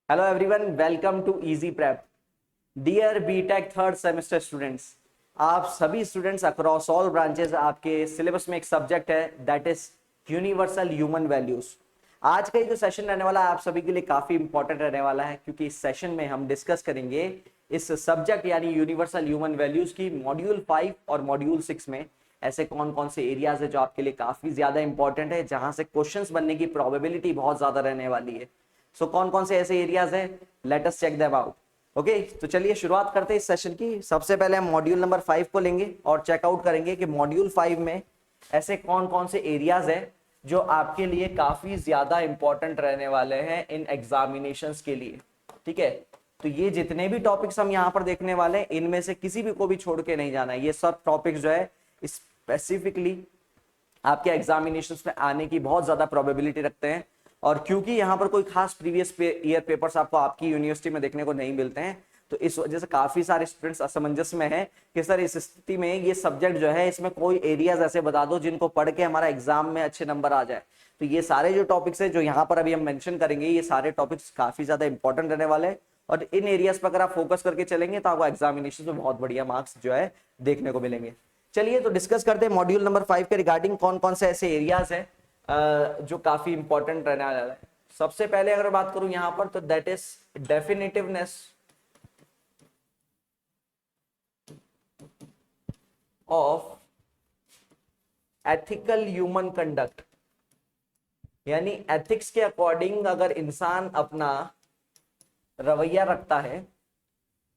Hello everyone, welcome to easy prep. Dear BTech third semester students, आप सभी students across all branches, आपके syllabus में एक subject है that is universal human values. आज का ये जो सेशन रहने वाला है आप सभी के लिए काफी इंपॉर्टेंट रहने वाला है, क्योंकि इस सेशन में हम डिस्कस करेंगे इस सब्जेक्ट यानी यूनिवर्सल ह्यूमन वैल्यूज की मॉड्यूल 5 और मॉड्यूल 6 में ऐसे कौन कौन से एरियाज है जो आपके लिए काफी ज्यादा इंपॉर्टेंट है, जहां से क्वेश्चंस बनने की प्रोबेबिलिटी बहुत ज्यादा रहने वाली है। सो कौन कौन से ऐसे एरियाज हैं, let us check them out. Okay, तो चलिए शुरुआत करते हैं इस सेशन की। सबसे पहले हम मॉड्यूल नंबर 5 को लेंगे और चेकआउट करेंगे कि मॉड्यूल 5 में ऐसे कौन कौन से एरियाज हैं जो आपके लिए काफी ज्यादा इंपॉर्टेंट रहने वाले हैं इन एग्जामिनेशंस के लिए। ठीक है, तो ये जितने भी टॉपिक्स हम यहाँ पर देखने वाले हैं इनमें से किसी भी को भी छोड़ के नहीं जाना है। ये सब टॉपिक्स जो है स्पेसिफिकली आपके एग्जामिनेशंस में आने की बहुत ज्यादा प्रोबेबिलिटी रखते हैं। और क्योंकि यहाँ पर कोई खास प्रीवियस ईयर पेपर्स आपको आपकी यूनिवर्सिटी में देखने को नहीं मिलते हैं, तो इस वजह से काफी सारे स्टूडेंट्स असमंजस में हैं कि सर इस स्थिति में ये सब्जेक्ट जो है इसमें कोई एरियाज ऐसे बता दो जिनको पढ़ के हमारा एग्जाम में अच्छे नंबर आ जाए। तो ये सारे जो टॉपिक्स है जो यहाँ पर अभी हम मेंशन करेंगे, ये सारे टॉपिक्स काफी ज्यादा इंपॉर्टेंट रहने वाले हैं और इन एरियाज पर अगर आप फोकस करके चलेंगे तो आपको एग्जामिनेशन में बहुत बढ़िया मार्क्स जो है देखने को मिलेंगे। चलिए तो डिस्कस करते हैं मॉड्यूल नंबर 5 के रिगार्डिंग कौन कौन से ऐसे एरियाज हैं जो काफी इंपॉर्टेंट रहने वाला है। सबसे पहले अगर बात करूं यहां पर तो that is definitiveness of ethical human conduct, यानी एथिक्स के अकॉर्डिंग अगर इंसान अपना रवैया रखता है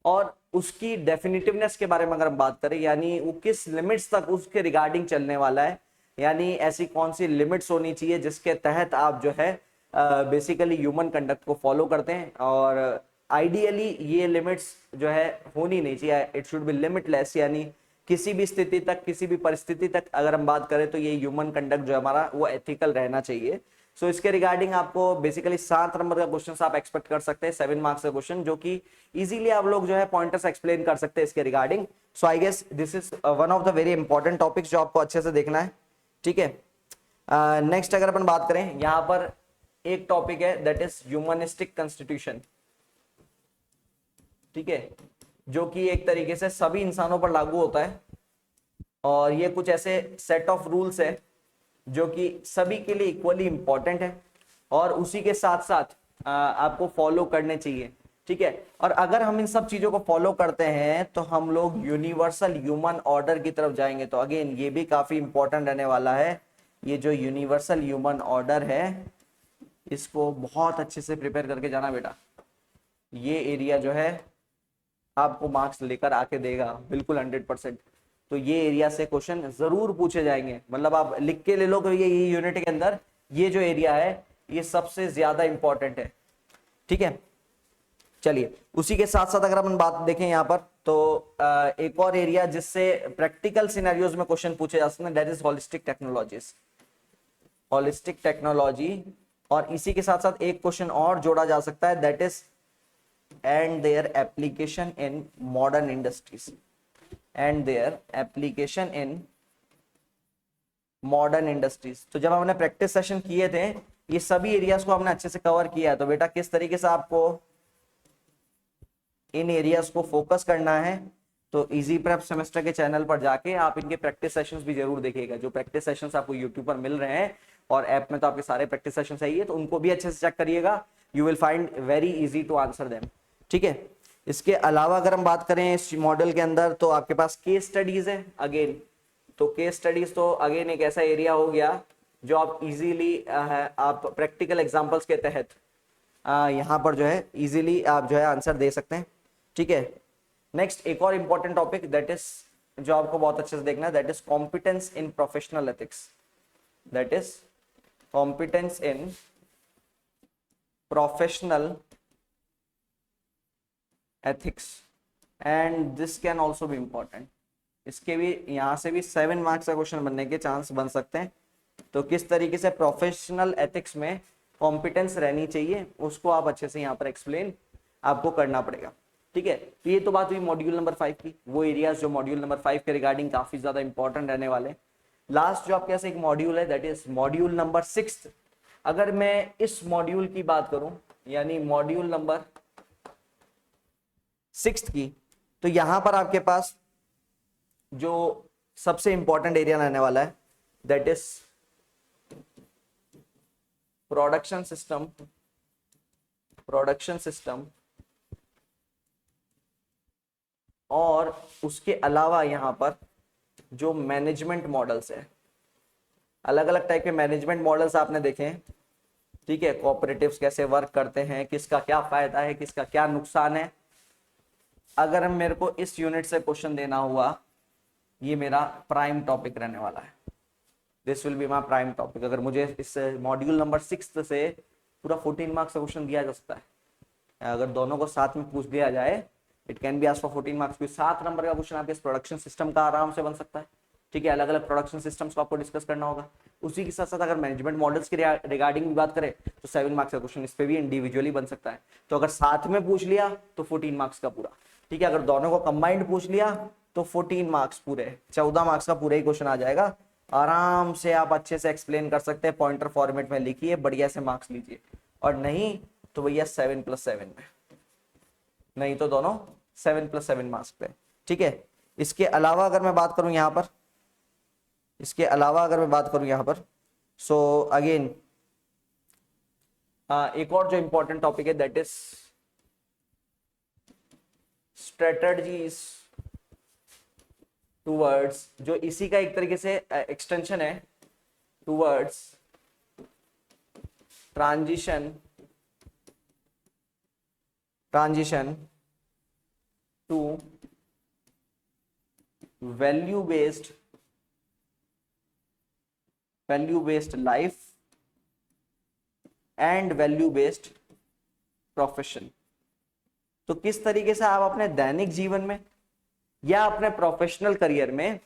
और उसकी डेफिनेटिवनेस के बारे में अगर हम बात करें, यानी वो किस लिमिट्स तक उसके रिगार्डिंग चलने वाला है, यानी ऐसी कौन सी लिमिट्स होनी चाहिए जिसके तहत आप जो है बेसिकली ह्यूमन कंडक्ट को फॉलो करते हैं। और आइडियली ये लिमिट्स जो है होनी नहीं चाहिए, इट शुड बी लिमिटलेस, यानी किसी भी स्थिति तक किसी भी परिस्थिति तक अगर हम बात करें तो ये ह्यूमन कंडक्ट जो हमारा वो एथिकल रहना चाहिए। सो इसके रिगार्डिंग आपको बेसिकली 7 नंबर का क्वेश्चन आप एक्सपेक्ट कर सकते हैं, 7 मार्क्स का क्वेश्चन, जो कि इजीली आप लोग जो है पॉइंटर्स एक्सप्लेन कर सकते हैं इसके regarding. So I guess this is one of the very important topics जो आपको अच्छे से देखना है। ठीक है, नेक्स्ट अगर अपन बात करें यहाँ पर एक टॉपिक है दैट इज ह्यूमनिस्टिक कॉन्स्टिट्यूशन। ठीक है, जो कि एक तरीके से सभी इंसानों पर लागू होता है और ये कुछ ऐसे सेट ऑफ रूल्स है जो कि सभी के लिए इक्वली इंपॉर्टेंट है और उसी के साथ साथ आपको फॉलो करने चाहिए। ठीक है, और अगर हम इन सब चीजों को फॉलो करते हैं तो हम लोग यूनिवर्सल ह्यूमन ऑर्डर की तरफ जाएंगे। तो अगेन ये भी काफी इंपॉर्टेंट रहने वाला है। ये जो यूनिवर्सल ह्यूमन ऑर्डर है इसको बहुत अच्छे से प्रिपेयर करके जाना बेटा। ये एरिया जो है आपको मार्क्स लेकर आके देगा बिल्कुल 100%। तो ये एरिया से क्वेश्चन जरूर पूछे जाएंगे, मतलब आप लिख के ले लो कि ये यूनिट के अंदर ये जो एरिया है ये सबसे ज्यादा इंपॉर्टेंट है। ठीक है, चलिए उसी के साथ साथ अगर अपन बात देखें यहाँ पर तो एक और एरिया जिससे प्रैक्टिकल सिनेरियोज में क्वेश्चन पूछे जा सकते हैं that is holistic technologies, holistic technology. और इसी के साथ साथ एक क्वेश्चन और जोड़ा जा सकता है that is and their application in modern industries, and their application in modern industries. तो जब हमने प्रैक्टिस सेशन किए थे ये सभी एरियाज को हमने अच्छे से कवर किया है। तो बेटा किस तरीके से आपको इन एरियाज को फोकस करना है, तो इजी प्रेप सेमेस्टर के चैनल पर जाके आप इनके प्रैक्टिस सेशंस भी जरूर देखिएगा। जो प्रैक्टिस सेशंस आपको यूट्यूब पर मिल रहे हैं और ऐप में तो आपके सारे प्रैक्टिस सेशंस है, तो उनको भी अच्छे से चेक करिएगा। You will find very easy to answer them. ठीक है, इसके अलावा अगर हम बात करें इस मॉडल के अंदर तो आपके पास केस स्टडीज है अगेन। तो केस स्टडीज तो अगेन एक ऐसा एरिया हो गया जो आप इजीली आप प्रैक्टिकल एग्जांपल्स के तहत यहाँ पर जो है इजीली आप जो है आंसर दे सकते हैं। ठीक है, नेक्स्ट एक और इंपॉर्टेंट टॉपिक दैट इज जो आपको बहुत अच्छे से देखना है that is competence in professional ethics, that is competence in professional ethics and this can also be important. इसके भी यहाँ से भी 7 मार्क्स का क्वेश्चन बनने के चांस बन सकते हैं। तो किस तरीके से प्रोफेशनल एथिक्स में कॉम्पिटेंस रहनी चाहिए उसको आप अच्छे से यहाँ पर एक्सप्लेन आपको करना पड़ेगा। ठीक है, तो ये तो बात हुई मॉड्यूल नंबर 5 की, वो एरियाज जो मॉड्यूल नंबर 5 के रिगार्डिंग काफी ज्यादा इंपॉर्टेंट रहने वाले। लास्ट जो आपके पास एक मॉड्यूल है दैट इज मॉड्यूल नंबर 6। अगर मैं इस मॉड्यूल की बात करूं यानी मॉड्यूल नंबर 6 की, तो यहां पर आपके पास जो सबसे इंपॉर्टेंट एरिया रहने वाला है दैट इज प्रोडक्शन सिस्टम और उसके अलावा यहां पर जो मैनेजमेंट मॉडल्स है, अलग अलग टाइप के मैनेजमेंट मॉडल्स आपने देखे हैं, ठीक है, कोऑपरेटिव्स कैसे वर्क करते हैं, किसका क्या फायदा है, किसका क्या नुकसान है। अगर मेरे को इस यूनिट से क्वेश्चन देना हुआ, ये मेरा प्राइम टॉपिक रहने वाला है, this will be my prime topic. अगर मुझे इस मॉड्यूल नंबर 6 से पूरा 14 मार्क्स का क्वेश्चन दिया जा सकता है, अगर दोनों को साथ में पूछ दिया जाए, it can be asked for 14 marks. 7 number का क्वेश्चन आपके प्रोडक्शन सिस्टम का आराम से बन सकता है, ठीक है, अलग अलग प्रोडक्शन सिस्टम्स को आपको डिस्कस करना होगा। उसी के साथ साथ अगर मैनेजमेंट मॉडल्स की रिगार्डिंग भी बात करें तो 7 मार्क्स का क्वेश्चन इस पे भी इंडिविजुअली बन सकता है। तो अगर साथ में पूछ लिया तो 14 मार्क्स का पूरा, ठीक है, अगर दोनों को कंबाइंड पूछ लिया तो 14 मार्क्स पूरे, 14 मार्क्स का पूरा ही क्वेश्चन आ जाएगा। आराम से आप अच्छे से एक्सप्लेन कर सकते हैं, पॉइंटर फॉर्मेट में लिखिए, बढ़िया से मार्क्स लीजिए, और नहीं तो भैया 7+7 में, नहीं तो दोनों 7+7 मार्क्स पे, ठीक है। इसके अलावा अगर मैं बात करूं यहां पर, सो अगेन एक और जो इंपॉर्टेंट टॉपिक है दैट इज स्ट्रेटजीज टूवर्ड्स, जो इसी का एक तरीके से एक्सटेंशन है, towards transition to value based life and value based profession. तो किस तरीके से आप अपने दैनिक जीवन में या अपने प्रोफेशनल करियर में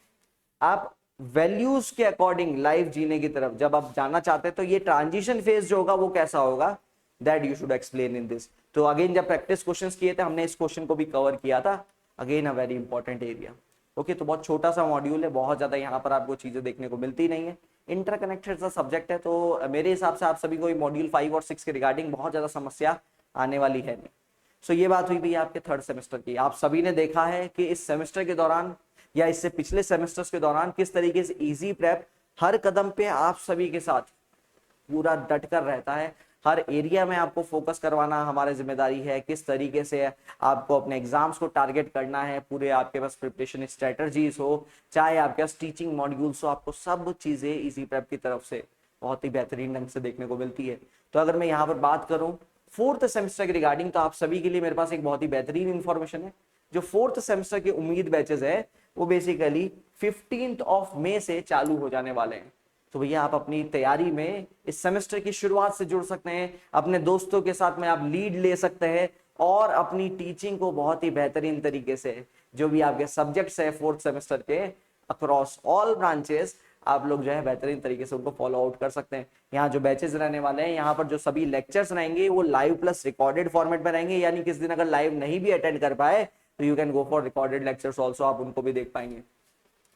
आप वैल्यूज के अकॉर्डिंग लाइफ जीने की तरफ जब आप जाना चाहते हैं, तो ये ट्रांजिशन फेज जो होगा वो कैसा होगा, that you should explain in this. तो अगेन जब प्रैक्टिस क्वेश्चंस किए थे हमने इस क्वेश्चन को भी कवर किया था, again a very important area. Okay, तो बहुत छोटा सा मॉड्यूल है, बहुत ज्यादा यहाँ पर आपको चीजें देखने को मिलती नहीं है, इंटरकनेक्टेड सा सब्जेक्ट है, तो मेरे हिसाब से आप सभी को मॉड्यूल 5 और 6 के रिगार्डिंग बहुत ज्यादा समस्या आने वाली है नहीं। सो ये बात हुई भैया आपके थर्ड सेमेस्टर की। आप सभी ने देखा है कि इस सेमेस्टर के दौरान या इससे पिछले सेमेस्टर्स के दौरान किस तरीके से इजी प्रैप हर कदम पे आप सभी के साथ पूरा डट कर रहता है, हर एरिया में आपको फोकस करवाना हमारी जिम्मेदारी है, किस तरीके से आपको अपने एग्जाम्स को टारगेट करना है, पूरे आपके पास प्रिपरेशन स्ट्रेटजीज हो, चाहे आपके पास टीचिंग मॉड्यूल्स हो, आपको सब चीजें इजी प्रैप की तरफ से बहुत ही बेहतरीन ढंग से देखने को मिलती है। तो अगर मैं यहाँ पर बात करूं फोर्थ सेमेस्टर के रिगार्डिंग, तो आप सभी के लिए मेरे पास एक बहुत ही बेहतरीन इंफॉर्मेशन है। जो फोर्थ सेमेस्टर के उम्मीद बैचेस है वो बेसिकली 15 मई से चालू हो जाने वाले हैं। तो भैया आप अपनी तैयारी में इस सेमेस्टर की शुरुआत से जुड़ सकते हैं, अपने दोस्तों के साथ में आप लीड ले सकते हैं और अपनी टीचिंग को बहुत ही बेहतरीन तरीके से, जो भी आपके सब्जेक्ट्स है फोर्थ सेमेस्टर के अक्रॉस ऑल ब्रांचेस, आप लोग जो है बेहतरीन तरीके से उनको फॉलो आउट कर सकते हैं। यहाँ जो बैचेस रहने वाले हैं, यहाँ पर जो सभी लेक्चर्स रहेंगे वो लाइव प्लस रिकॉर्डेड फॉर्मेट में रहेंगे, यानी किस दिन अगर लाइव नहीं भी अटेंड कर पाए तो you can go for recorded lectures also, आप उनको भी देख पाएंगे।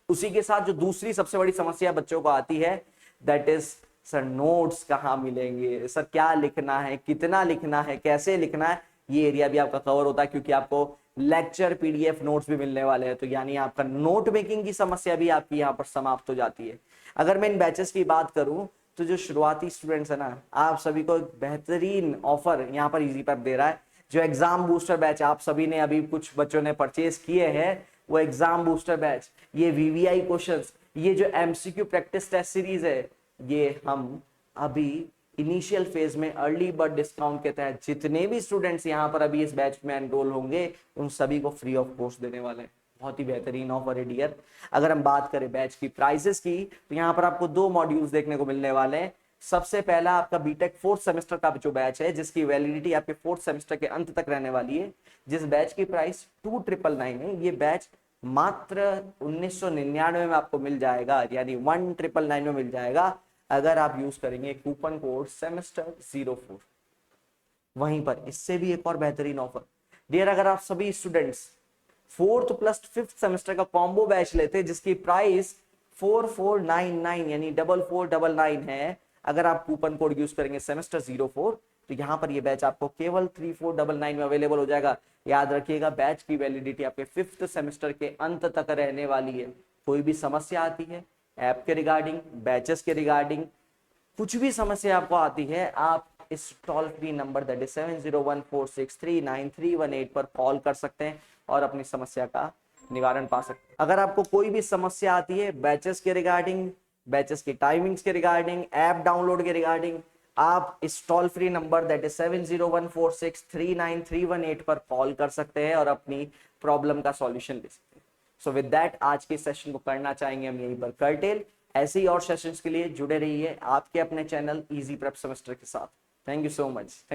उसी के साथ जो दूसरी सबसे बड़ी समस्या बच्चों को आती है दैट इज सर नोट्स कहाँ मिलेंगे, सर क्या लिखना है, कितना लिखना है, कैसे लिखना है, ये एरिया भी आपका कवर होता है क्योंकि आपको लेक्चर पीडीएफ नोट्स भी मिलने वाले हैं। तो यानी आपका नोट मेकिंग की समस्या भी आपकी यहाँ पर समाप्त हो जाती है। अगर मैं इन बैचेस की बात करूं तो जो शुरुआती स्टूडेंट्स है ना, आप सभी को एक बेहतरीन ऑफर यहाँ पर इजी प्रैप दे रहा है। जो एग्जाम बूस्टर बैच आप सभी ने अभी कुछ बच्चों ने परचेज किए हैं, वो एग्जाम बूस्टर बैच, ये वीवीआई क्वेश्चंस, ये जो एमसीक्यू प्रैक्टिस टेस्ट सीरीज है, ये हम अभी इनिशियल फेज में अर्ली बर्ड डिस्काउंट के तहत जितने भी स्टूडेंट्स यहाँ पर अभी इस बैच में एनरोल होंगे उन सभी को फ्री ऑफ कॉस्ट देने वाले हैं। बहुत ही बेहतरीन ऑफर है डियर। अगर हम बात करें बैच की प्राइसेस की, तो यहाँ पर आपको 2 मॉड्यूल्स देखने को मिलने वाले हैं। सबसे पहला आपका बीटेक फोर्थ सेमेस्टर का जो बैच है, जिसकी वैलिडिटी आपके फोर्थ सेमेस्टर के अंत तक रहने वाली है, जिस बैच की प्राइस 2999 है। ये बैच मात्र 1999 में आपको मिल जाएगा, यानी 1999 में मिल जाएगा अगर आप यूज करेंगे कूपन कोड semester04। वहीं पर इससे भी एक और बेहतरीन ऑफर डियर, अगर आप सभी students fourth plus fifth semester का कॉम्बो बैच लेते जिसकी प्राइस 4499 यानी 4499 है, अगर आप कूपन कोड यूज करेंगे semester04 तो यहाँ पर ये बैच आपको केवल 3499 में अवेलेबल हो जाएगा। याद रखिएगा बैच की वैलिडिटी आपके 5th सेमेस्टर के अंत तक रहने वाली है। कोई भी समस्या आती है ऐप के रिगार्डिंग, बैचेस के रिगार्डिंग, कुछ भी समस्या आपको आती है, आप इस toll free number that is 7014639318 पर कॉल कर सकते हैं और अपनी समस्या का निवारण पा सकते हैं। अगर आपको कोई भी समस्या आती है बैचेस के रिगार्डिंग, बैचेस की टाइमिंग्स के रिगार्डिंग, ऐप डाउनलोड के रिगार्डिंग, आप इस toll free number that is 7014639318 पर कॉल कर सकते हैं और अपनी प्रॉब्लम का सॉल्यूशन ले सकते हैं। सो विद दैट आज के सेशन को करना चाहेंगे हम यहीं पर कर्टेल। ऐसे ही और सेशंस के लिए जुड़े रहिए आपके अपने चैनल इजी प्रेप सेमेस्टर के साथ। Thank you so much.